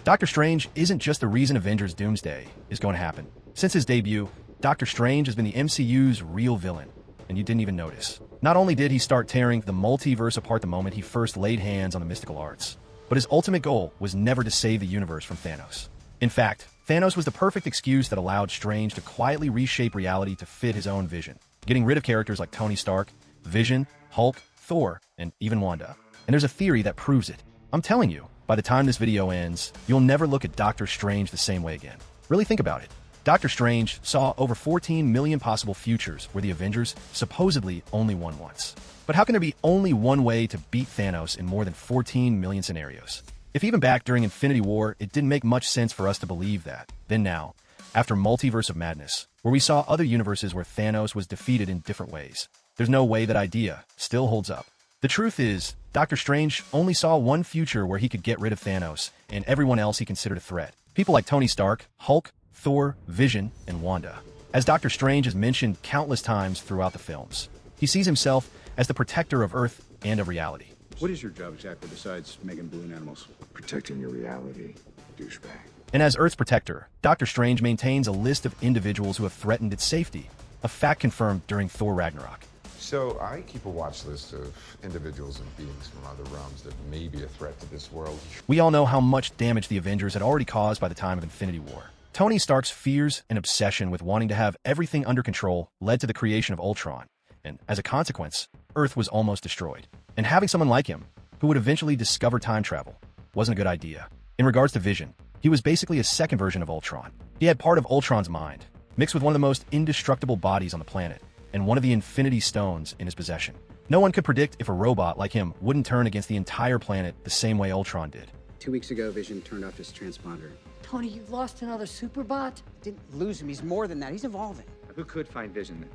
Doctor Strange isn't just the reason Avengers Doomsday is going to happen. Since his debut, Doctor Strange has been the MCU's real villain, and you didn't even notice. Not only did he start tearing the multiverse apart the moment he first laid hands on the mystical arts, but his ultimate goal was never to save the universe from Thanos. In fact, Thanos was the perfect excuse that allowed Strange to quietly reshape reality to fit his own vision, getting rid of characters like Tony Stark, Vision, Hulk, Thor, and even Wanda. And there's a theory that proves it. I'm telling you, by the time this video ends, you'll never look at Doctor Strange the same way again. Really think about it. Doctor Strange saw over 14 million possible futures where the Avengers supposedly only won once. But how can there be only one way to beat Thanos in more than 14 million scenarios? If even back during Infinity War, it didn't make much sense for us to believe that, then now, after Multiverse of Madness, where we saw other universes where Thanos was defeated in different ways, there's no way that idea still holds up. The truth is, Doctor Strange only saw one future where he could get rid of Thanos and everyone else he considered a threat. People like Tony Stark, Hulk, Thor, Vision, and Wanda. As Doctor Strange has mentioned countless times throughout the films, he sees himself as the protector of Earth and of reality. What is your job exactly besides making balloon animals? Protecting your reality, douchebag. And as Earth's protector, Doctor Strange maintains a list of individuals who have threatened its safety, a fact confirmed during Thor Ragnarok. So I keep a watch list of individuals and beings from other realms that may be a threat to this world. We all know how much damage the Avengers had already caused by the time of Infinity War. Tony Stark's fears and obsession with wanting to have everything under control led to the creation of Ultron, and as a consequence, Earth was almost destroyed. And having someone like him, who would eventually discover time travel, wasn't a good idea. In regards to Vision, he was basically a second version of Ultron. He had part of Ultron's mind, mixed with one of the most indestructible bodies on the planet, and one of the Infinity Stones in his possession. No one could predict if a robot like him wouldn't turn against the entire planet the same way Ultron did. 2 weeks ago, Vision turned off his transponder. Tony, you lost another superbot? Didn't lose him. He's more than that. He's evolving. Who could find Vision then?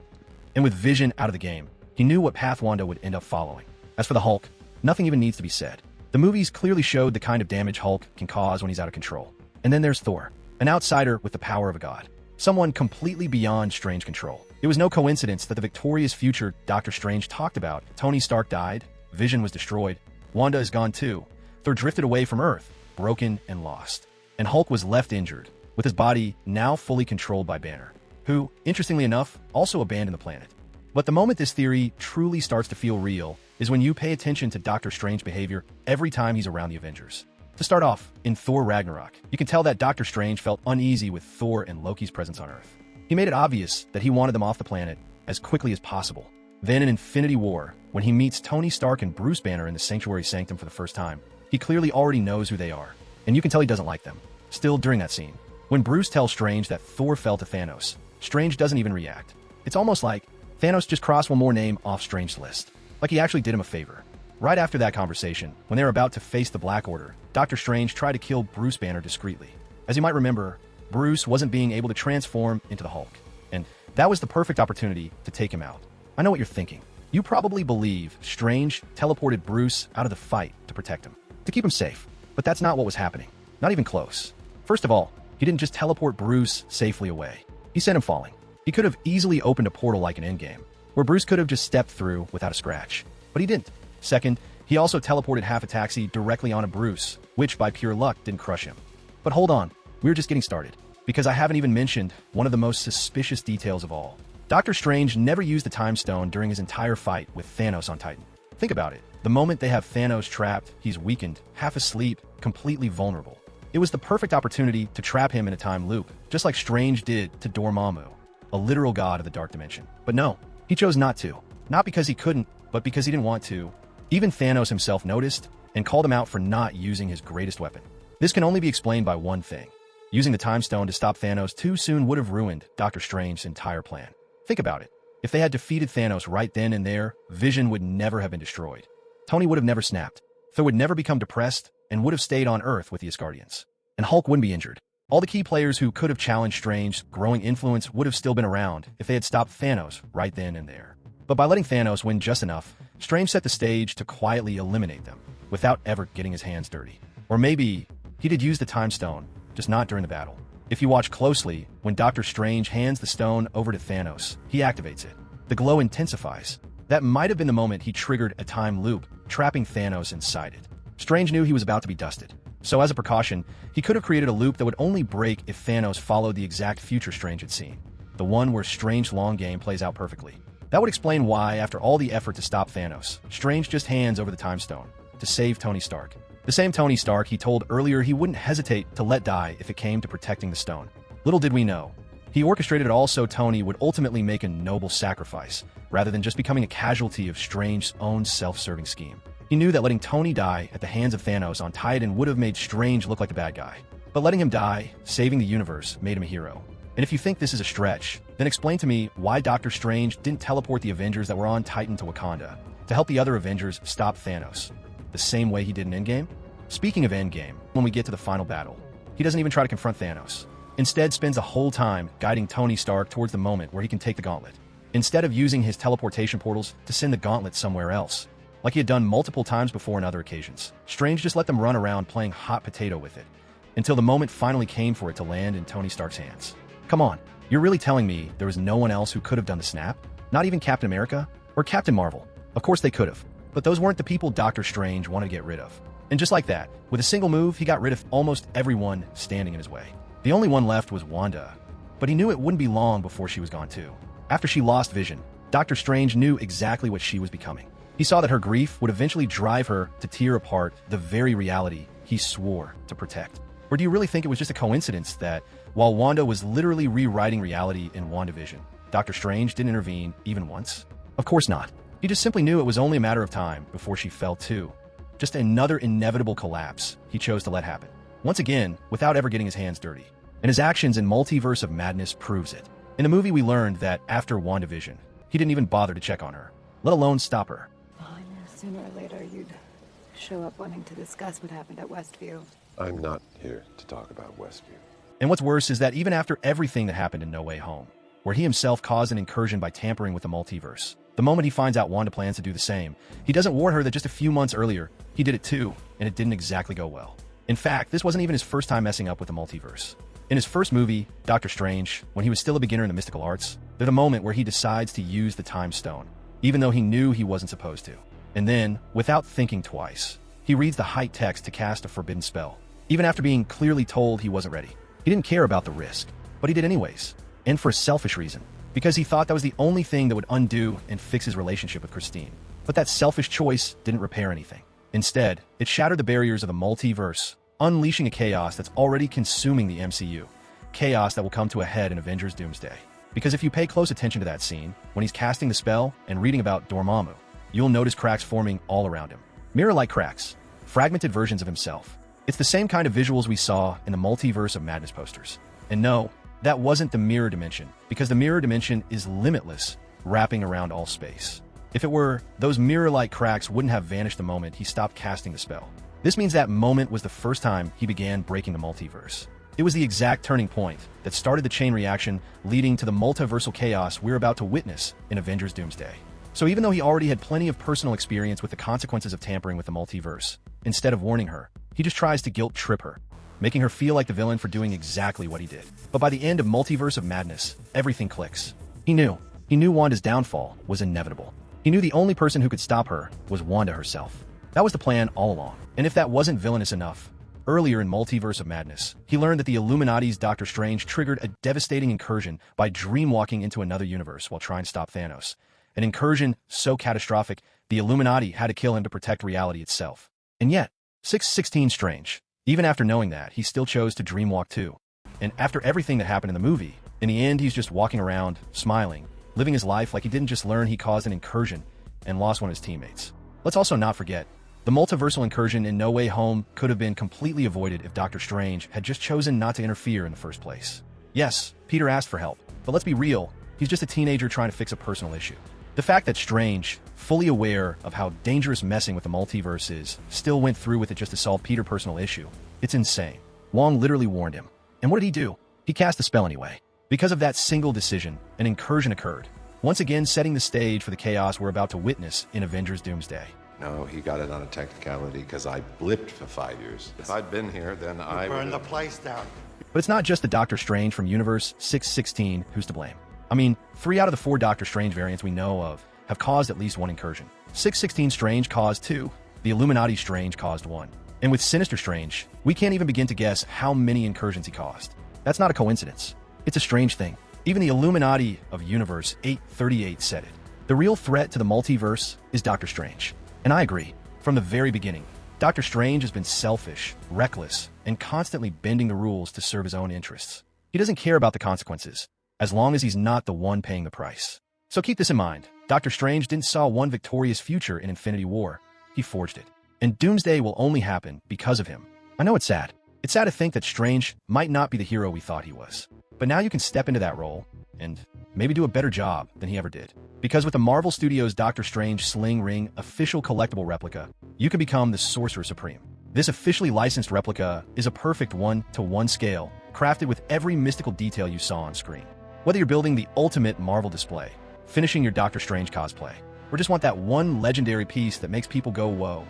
And with Vision out of the game, he knew what path Wanda would end up following. As for the Hulk, nothing even needs to be said. The movies clearly showed the kind of damage Hulk can cause when he's out of control. And then there's Thor, an outsider with the power of a god. Someone completely beyond Strange control. It was no coincidence that the victorious future Doctor Strange talked about, Tony Stark died, Vision was destroyed, Wanda is gone too, Thor drifted away from Earth, broken and lost. And Hulk was left injured, with his body now fully controlled by Banner, who, interestingly enough, also abandoned the planet. But the moment this theory truly starts to feel real is when you pay attention to Doctor Strange's behavior every time he's around the Avengers. To start off, in Thor Ragnarok, you can tell that Doctor Strange felt uneasy with Thor and Loki's presence on Earth. He made it obvious that he wanted them off the planet as quickly as possible. Then in Infinity War, when he meets Tony Stark and Bruce Banner in the Sanctuary Sanctum for the first time, he clearly already knows who they are, and you can tell he doesn't like them. Still, during that scene, when Bruce tells Strange that Thor fell to Thanos, Strange doesn't even react. It's almost like Thanos just crossed one more name off Strange's list, like he actually did him a favor. Right after that conversation, when they were about to face the Black Order, Doctor Strange tried to kill Bruce Banner discreetly. As you might remember, Bruce wasn't being able to transform into the Hulk, and that was the perfect opportunity to take him out. I know what you're thinking. You probably believe Strange teleported Bruce out of the fight to protect him, to keep him safe. But that's not what was happening. Not even close. First of all, he didn't just teleport Bruce safely away. He sent him falling. He could have easily opened a portal like an endgame, where Bruce could have just stepped through without a scratch. But he didn't. Second, he also teleported half a taxi directly onto Bruce, which by pure luck didn't crush him. But hold on, we're just getting started, because I haven't even mentioned one of the most suspicious details of all. Doctor Strange never used the Time Stone during his entire fight with Thanos on Titan. Think about it. The moment they have Thanos trapped, he's weakened, half asleep, completely vulnerable. It was the perfect opportunity to trap him in a time loop, just like Strange did to Dormammu, a literal god of the Dark Dimension. But no, he chose not to. Not because he couldn't, but because he didn't want to. Even Thanos himself noticed and called him out for not using his greatest weapon. This can only be explained by one thing. Using the Time Stone to stop Thanos too soon would have ruined Doctor Strange's entire plan. Think about it. If they had defeated Thanos right then and there, Vision would never have been destroyed. Tony would have never snapped. Thor would never become depressed and would have stayed on Earth with the Asgardians. And Hulk wouldn't be injured. All the key players who could have challenged Strange's growing influence would have still been around if they had stopped Thanos right then and there. But by letting Thanos win just enough, Strange set the stage to quietly eliminate them, without ever getting his hands dirty. Or maybe he did use the Time Stone, just not during the battle. If you watch closely, when Doctor Strange hands the stone over to Thanos, he activates it. The glow intensifies. That might have been the moment he triggered a time loop, trapping Thanos inside it. Strange knew he was about to be dusted. So as a precaution, he could have created a loop that would only break if Thanos followed the exact future Strange had seen. The one where Strange's long game plays out perfectly. That would explain why, after all the effort to stop Thanos, Strange just hands over the Time Stone to save Tony Stark. The same Tony Stark he told earlier he wouldn't hesitate to let die if it came to protecting the stone. Little did we know, he orchestrated it all so Tony would ultimately make a noble sacrifice, rather than just becoming a casualty of Strange's own self-serving scheme. He knew that letting Tony die at the hands of Thanos on Titan would have made Strange look like the bad guy. But letting him die, saving the universe, made him a hero. And if you think this is a stretch, then explain to me why Doctor Strange didn't teleport the Avengers that were on Titan to Wakanda to help the other Avengers stop Thanos, the same way he did in Endgame? Speaking of Endgame, when we get to the final battle, he doesn't even try to confront Thanos. Instead, spends the whole time guiding Tony Stark towards the moment where he can take the gauntlet, instead of using his teleportation portals to send the gauntlet somewhere else, like he had done multiple times before in other occasions. Strange just let them run around playing hot potato with it, until the moment finally came for it to land in Tony Stark's hands. Come on, you're really telling me there was no one else who could have done the snap? Not even Captain America? Or Captain Marvel? Of course they could have, but those weren't the people Doctor Strange wanted to get rid of. And just like that, with a single move, he got rid of almost everyone standing in his way. The only one left was Wanda, but he knew it wouldn't be long before she was gone too. After she lost Vision, Doctor Strange knew exactly what she was becoming. He saw that her grief would eventually drive her to tear apart the very reality he swore to protect. Or do you really think it was just a coincidence that, while Wanda was literally rewriting reality in WandaVision, Doctor Strange didn't intervene even once? Of course not. He just simply knew it was only a matter of time before she fell too. Just another inevitable collapse he chose to let happen. Once again, without ever getting his hands dirty. And his actions in Multiverse of Madness proves it. In the movie, we learned that after WandaVision, he didn't even bother to check on her, let alone stop her. Well, I knew sooner or later you'd show up wanting to discuss what happened at Westview. I'm not here to talk about Westview. And what's worse is that even after everything that happened in No Way Home, where he himself caused an incursion by tampering with the multiverse, the moment he finds out Wanda plans to do the same, he doesn't warn her that just a few months earlier, he did it too, and it didn't exactly go well. In fact, this wasn't even his first time messing up with the multiverse. In his first movie, Doctor Strange, when he was still a beginner in the mystical arts, there's a moment where he decides to use the Time Stone, even though he knew he wasn't supposed to. And then, without thinking twice, he reads the height text to cast a forbidden spell, even after being clearly told he wasn't ready. He didn't care about the risk, but he did anyways, and for a selfish reason, because he thought that was the only thing that would undo and fix his relationship with Christine. But that selfish choice didn't repair anything. Instead, it shattered the barriers of the multiverse, unleashing a chaos that's already consuming the MCU, chaos that will come to a head in Avengers Doomsday. Because if you pay close attention to that scene, when he's casting the spell and reading about Dormammu, you'll notice cracks forming all around him. Mirror-like cracks, fragmented versions of himself. It's the same kind of visuals we saw in the Multiverse of Madness posters. And no, that wasn't the mirror dimension, because the mirror dimension is limitless, wrapping around all space. If it were, those mirror-like cracks wouldn't have vanished the moment he stopped casting the spell. This means that moment was the first time he began breaking the multiverse. It was the exact turning point that started the chain reaction leading to the multiversal chaos we're about to witness in Avengers Doomsday. So even though he already had plenty of personal experience with the consequences of tampering with the multiverse, instead of warning her, he just tries to guilt trip her, making her feel like the villain for doing exactly what he did. But by the end of Multiverse of Madness, everything clicks. He knew Wanda's downfall was inevitable. He knew the only person who could stop her was Wanda herself. That was the plan all along. And if that wasn't villainous enough, earlier in Multiverse of Madness, he learned that the Illuminati's Doctor Strange triggered a devastating incursion by dreamwalking into another universe while trying to stop Thanos. An incursion so catastrophic, the Illuminati had to kill him to protect reality itself. And yet, 616 Strange, even after knowing that, he still chose to dreamwalk too. And after everything that happened in the movie, in the end he's just walking around, smiling, living his life like he didn't just learn he caused an incursion and lost one of his teammates. Let's also not forget, the multiversal incursion in No Way Home could have been completely avoided if Doctor Strange had just chosen not to interfere in the first place. Yes, Peter asked for help, but let's be real, he's just a teenager trying to fix a personal issue. The fact that Strange, fully aware of how dangerous messing with the multiverse is, still went through with it just to solve Peter's personal issue, it's insane. Wong literally warned him. And what did he do? He cast the spell anyway. Because of that single decision, an incursion occurred, once again setting the stage for the chaos we're about to witness in Avengers Doomsday. No, he got it on a technicality because I blipped for 5 years. If I'd been here, then I would burn the place down. But it's not just the Doctor Strange from Universe 616 who's to blame. I mean, 3 out of the 4 Doctor Strange variants we know of have caused at least one incursion. 616 Strange caused 2, the Illuminati Strange caused 1. And with Sinister Strange, we can't even begin to guess how many incursions he caused. That's not a coincidence. It's a strange thing. Even the Illuminati of Universe 838 said it. The real threat to the multiverse is Doctor Strange. And I agree. From the very beginning, Doctor Strange has been selfish, reckless, and constantly bending the rules to serve his own interests. He doesn't care about the consequences, as long as he's not the one paying the price. So keep this in mind. Doctor Strange didn't saw one victorious future in Infinity War. He forged it. And Doomsday will only happen because of him. I know it's sad. It's sad to think that Strange might not be the hero we thought he was. But now you can step into that role and maybe do a better job than he ever did. Because with the Marvel Studios Doctor Strange Sling Ring official collectible replica, you can become the Sorcerer Supreme. This officially licensed replica is a perfect 1-to-1 scale, crafted with every mystical detail you saw on screen. Whether you're building the ultimate Marvel display, finishing your Doctor Strange cosplay, or just want that one legendary piece that makes people go, whoa,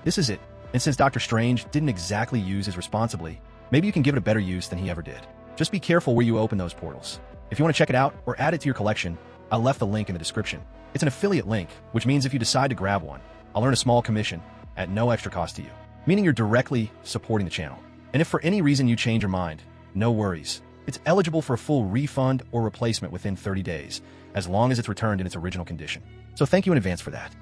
this is it. And since Doctor Strange didn't exactly use his responsibly, maybe you can give it a better use than he ever did. Just be careful where you open those portals. If you want to check it out or add it to your collection, I left the link in the description. It's an affiliate link, which means if you decide to grab one, I'll earn a small commission at no extra cost to you, meaning you're directly supporting the channel. And if for any reason you change your mind, no worries. It's eligible for a full refund or replacement within 30 days, as long as it's returned in its original condition. So thank you in advance for that.